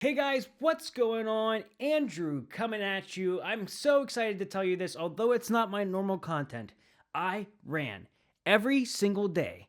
Hey guys, what's going on? Andrew coming at you. I'm so excited to tell you this, although it's not my normal content. I ran every single day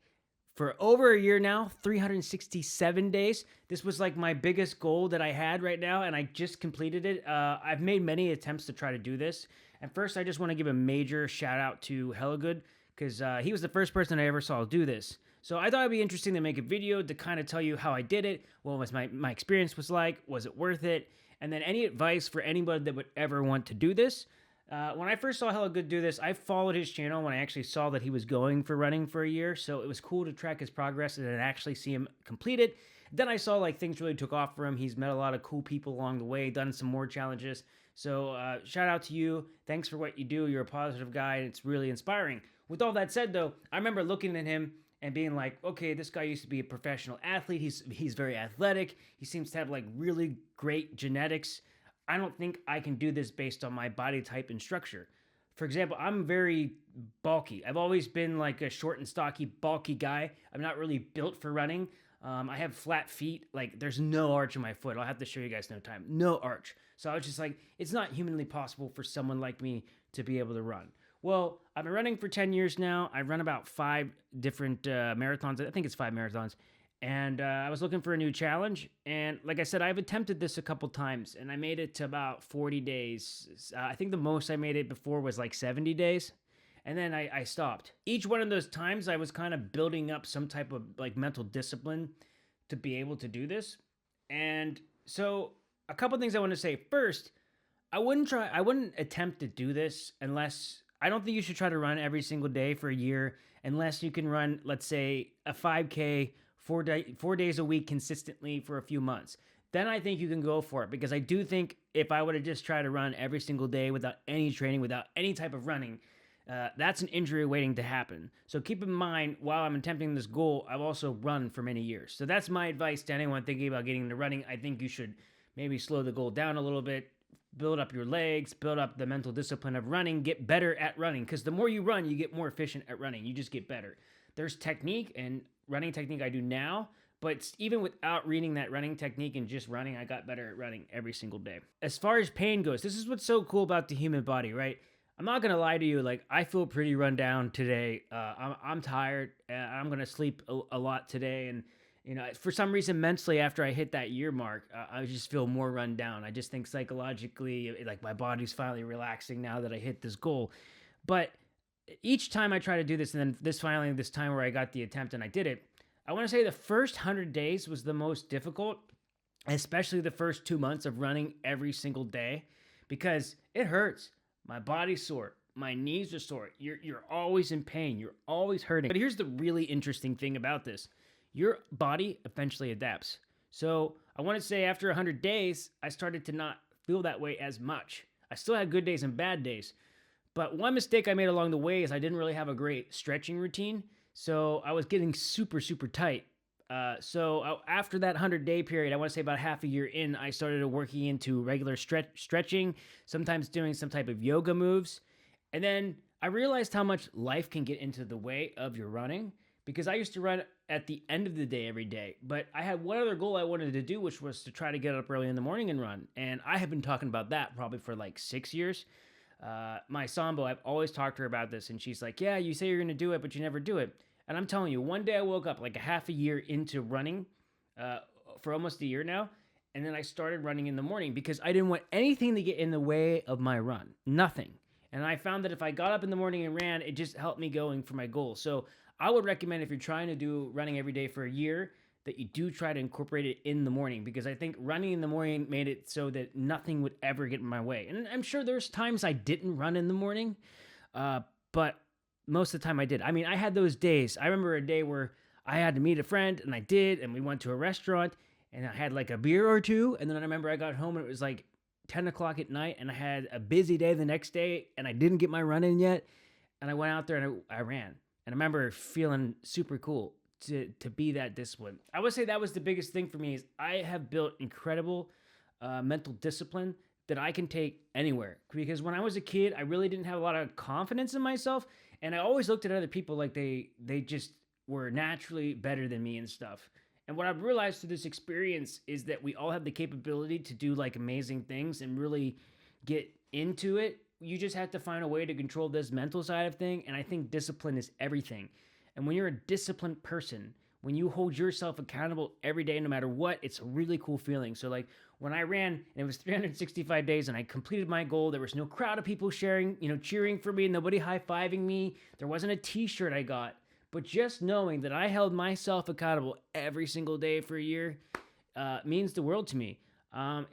for over a year now, 367 days. This was like my biggest goal that I had right now, and I just completed it. I've made many attempts to try to do this. And first, I just want to give a major shout out to Good because he was the first person I ever saw do this. So I thought it'd be interesting to make a video to kind of tell you how I did it, what was my experience was like, was it worth it, and then any advice for anybody that would ever want to do this. When I first saw Good do this, I followed his channel when I actually saw that he was going for running for a year, so it was cool to track his progress and then actually see him complete it. Then I saw like things really took off for him. He's met a lot of cool people along the way, done some more challenges. So shout out to you. Thanks for what you do. You're a positive guy, and it's really inspiring. With all that said, though, I remember looking at him and being like, okay, this guy used to be a professional athlete. He's very athletic. He seems to have like really great genetics. I don't think I can do this based on my body type and structure. For example, I'm very bulky. I've always been like a short and stocky, bulky guy. I'm not really built for running. I have flat feet. Like, there's no arch in my foot. I'll have to show you guys no time. No arch. So I was just like, it's not humanly possible for someone like me to be able to run. Well, I've been running for 10 years now. I run about 5 different marathons. I think it's 5 marathons. And I was looking for a new challenge. And like I said, I've attempted this a couple times, and I made it to about 40 days. I think the most I made it before was like 70 days. And then I stopped. Each one of those times, I was kind of building up some type of like mental discipline to be able to do this. And so a couple things I want to say. First, I wouldn't attempt to do this unless I don't think you should try to run every single day for a year unless you can run, let's say, a 5K 4 days a week consistently for a few months. Then I think you can go for it, because I do think if I were to just try to run every single day without any training, without any type of running, that's an injury waiting to happen. So keep in mind, while I'm attempting this goal, I've also run for many years. So that's my advice to anyone thinking about getting into running. I think you should maybe slow the goal down a little bit, build up your legs, build up the mental discipline of running, get better at running. Because the more you run, you get more efficient at running. You just get better. There's technique and running technique I do now, but even without reading that running technique and just running, I got better at running every single day. As far as pain goes, this is what's so cool about the human body, right? I'm not gonna lie to you. Like, I feel pretty run down today. I'm tired. I'm gonna sleep a lot today, and for some reason, mentally, after I hit that year mark, I just feel more run down. I just think psychologically, like, my body's finally relaxing now that I hit this goal. But each time I try to do this, and then this time where I got the attempt and I did it, I want to say the first 100 days was the most difficult, especially the first 2 months of running every single day, because it hurts. My body's sore. My knees are sore. You're always in pain. You're always hurting. But here's the really interesting thing about this. Your body eventually adapts. So I want to say after 100 days, I started to not feel that way as much. I still had good days and bad days. But one mistake I made along the way is I didn't really have a great stretching routine. So I was getting super, super tight. So after that 100-day period, I want to say about half a year in, I started working into regular stretching, sometimes doing some type of yoga moves. And then I realized how much life can get into the way of your running, because I used to run at the end of the day every day. But I had one other goal I wanted to do, which was to try to get up early in the morning and run. And I have been talking about that probably for like 6 years. My Sambo, I've always talked to her about this, and she's like, yeah, you say you're going to do it, but you never do it. And I'm telling you, one day I woke up like a half a year into running for almost a year now. And then I started running in the morning because I didn't want anything to get in the way of my run. Nothing. And I found that if I got up in the morning and ran, it just helped me going for my goal. So I would recommend, if you're trying to do running every day for a year, that you do try to incorporate it in the morning, because I think running in the morning made it so that nothing would ever get in my way. And I'm sure there's times I didn't run in the morning, but most of the time I did. I mean, I had those days. I remember a day where I had to meet a friend, and I did, and we went to a restaurant, and I had like a beer or two, and then I remember I got home and it was like 10 o'clock at night, and I had a busy day the next day, and I didn't get my run in yet, and I went out there and I ran. And I remember feeling super cool to be that disciplined. I would say that was the biggest thing for me, is I have built incredible mental discipline that I can take anywhere. Because when I was a kid, I really didn't have a lot of confidence in myself, and I always looked at other people like they just were naturally better than me and stuff. And what I've realized through this experience is that we all have the capability to do like amazing things and really get into it. You just have to find a way to control this mental side of thing. And I think discipline is everything. And when you're a disciplined person, when you hold yourself accountable every day, no matter what, it's a really cool feeling. So, like when I ran and it was 365 days and I completed my goal, there was no crowd of people sharing, cheering for me, nobody high fiving me. There wasn't a t shirt I got. But just knowing that I held myself accountable every single day for a year means the world to me.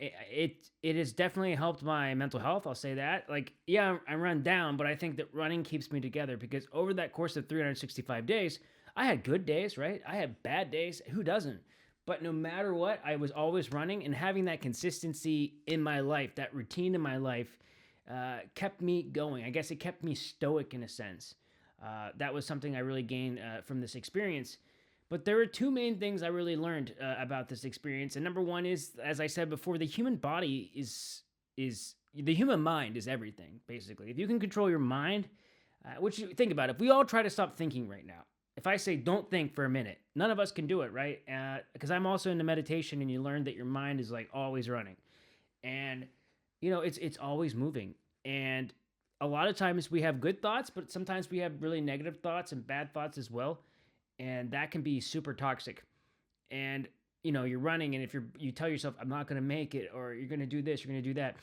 It has definitely helped my mental health. I'll say that. Like, yeah, I run down, but I think that running keeps me together because over that course of 365 days, I had good days, right? I had bad days. Who doesn't? But no matter what, I was always running, and having that consistency in my life, that routine in my life, kept me going. I guess it kept me stoic in a sense. That was something I really gained from this experience. But there are two main things I really learned about this experience. And number one is, as I said before, the human body is the human mind is everything, basically. If you can control your mind, which think about it, if we all try to stop thinking right now, if I say don't think for a minute, none of us can do it, right? Because I'm also into meditation, and you learn that your mind is like always running. And, it's always moving. And a lot of times we have good thoughts, but sometimes we have really negative thoughts and bad thoughts as well. And that can be super toxic. And, you're running, and if you tell yourself, I'm not going to make it, or you're going to do this, you're going to do that.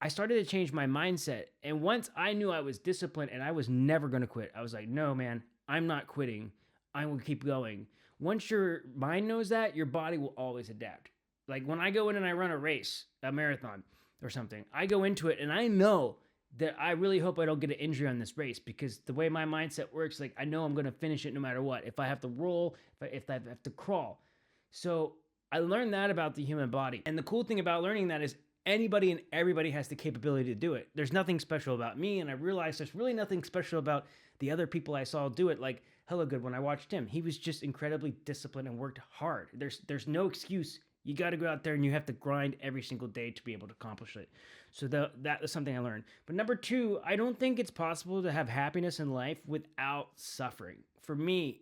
I started to change my mindset. And once I knew I was disciplined and I was never going to quit, I was like, no, man, I'm not quitting. I will keep going. Once your mind knows that, your body will always adapt. Like when I go in and I run a race, a marathon or something, I go into it and I know that I really hope I don't get an injury on this race, because the way my mindset works, like I know I'm going to finish it no matter what. If I have to roll, if I have to crawl. So I learned that about the human body. And the cool thing about learning that is anybody and everybody has the capability to do it. There's nothing special about me. And I realized there's really nothing special about the other people I saw do it. Like Hello Good, when I watched him, he was just incredibly disciplined and worked hard. There's no excuse. You got to go out there and you have to grind every single day to be able to accomplish it. So that is something I learned. But number two, I don't think it's possible to have happiness in life without suffering. For me,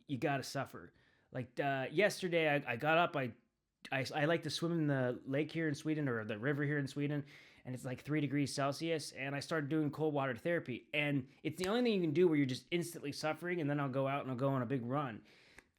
you got to suffer. Like yesterday, I got up. I like to swim in the lake here in Sweden, or the river here in Sweden, and it's like 3 degrees Celsius. And I started doing cold water therapy. And it's the only thing you can do where you're just instantly suffering. And then I'll go out and I'll go on a big run.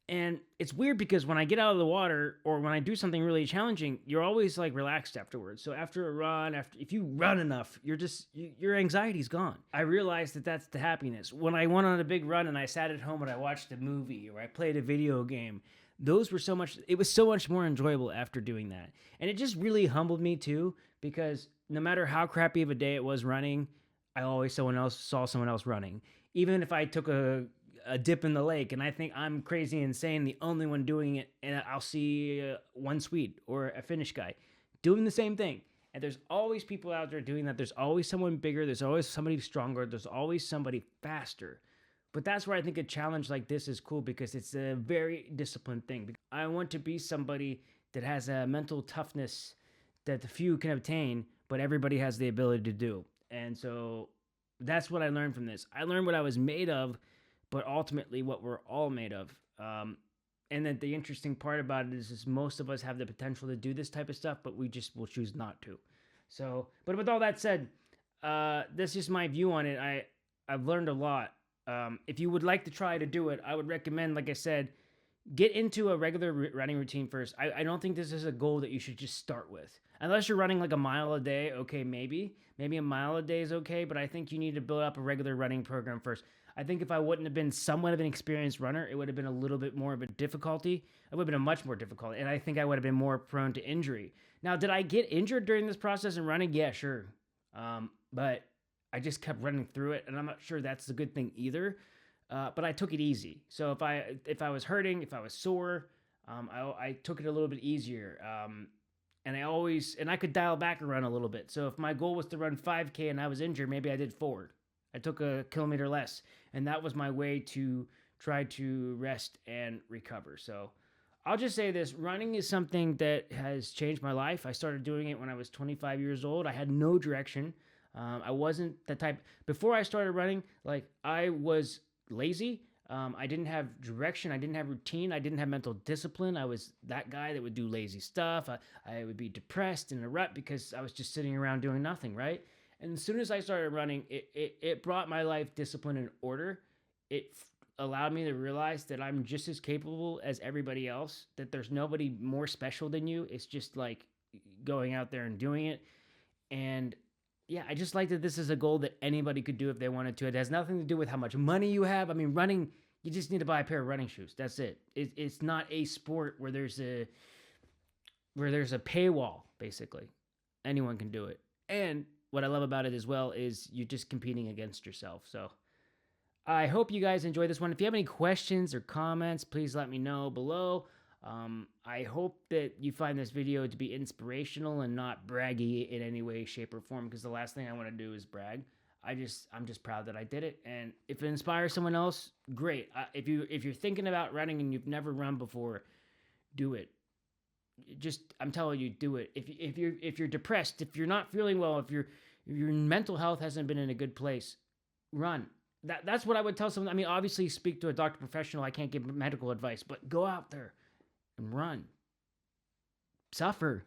And it's weird because when I get out of the water or when I do something really challenging, you're always like relaxed afterwards. So after a run, if you run enough, your anxiety's gone. I realized that that's the happiness. When I went on a big run and I sat at home and I watched a movie or I played a video game, it was so much more enjoyable after doing that. And it just really humbled me too, because no matter how crappy of a day it was running, I always saw someone else running. Even if I took a dip in the lake and I think I'm crazy insane, the only one doing it, and I'll see one Swede or a Finnish guy doing the same thing. And there's always people out there doing that. There's always someone bigger. There's always somebody stronger. There's always somebody faster. But that's where I think a challenge like this is cool, because it's a very disciplined thing. I want to be somebody that has a mental toughness that the few can obtain, but everybody has the ability to do. And so that's what I learned from this. I learned what I was made of, but ultimately what we're all made of. And then the interesting part about it is most of us have the potential to do this type of stuff, but we just will choose not to. So, but with all that said, that's just my view on it. I've learned a lot. If you would like to try to do it, I would recommend, like I said, get into a regular running routine first. I don't think this is a goal that you should just start with. Unless you're running like a mile a day, okay, maybe a mile a day is okay, but I think you need to build up a regular running program first. I think if I wouldn't have been somewhat of an experienced runner, it would have been a little bit more of a difficulty. It would have been a much more difficult, and I think I would have been more prone to injury. Now, did I get injured during this process and running? Yeah, sure. But I just kept running through it, and I'm not sure that's a good thing either. But I took it easy. So if I was hurting, if I was sore, I took it a little bit easier. And I could dial back a run a little bit. So if my goal was to run 5K and I was injured, maybe I did 4. I took a kilometer less, and that was my way to try to rest and recover. So I'll just say this: running is something that has changed my life. I started doing it when I was 25 years old. I had no direction. I wasn't the type, before I started running, like I was lazy. I didn't have direction. I didn't have routine. I didn't have mental discipline. I was that guy that would do lazy stuff. I would be depressed in a rut because I was just sitting around doing nothing, right? And as soon as I started running, it brought my life discipline and order. It allowed me to realize that I'm just as capable as everybody else, that there's nobody more special than you. It's just like going out there and doing it. And yeah, I just like that this is a goal that anybody could do if they wanted to. It has nothing to do with how much money you have. I mean, running, you just need to buy a pair of running shoes. That's it. It's not a sport where there's a paywall. Basically, anyone can do it. And what I love about it as well is you're just competing against yourself. So I hope you guys enjoyed this one. If you have any questions or comments, please let me know below. I hope that you find this video to be inspirational and not braggy in any way, shape, or form, because the last thing I want to do is brag. I'm just proud that I did it, and if it inspires someone else, great. If you're thinking about running and you've never run before, do it. Just I'm telling you, do it. If you're depressed, if you're not feeling well, if your mental health hasn't been in a good place, run. That's what I would tell someone. I mean, obviously, speak to a doctor professional. I can't give medical advice, but go out there and run. Suffer,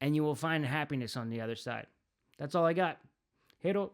and you will find happiness on the other side. That's all I got. Hero.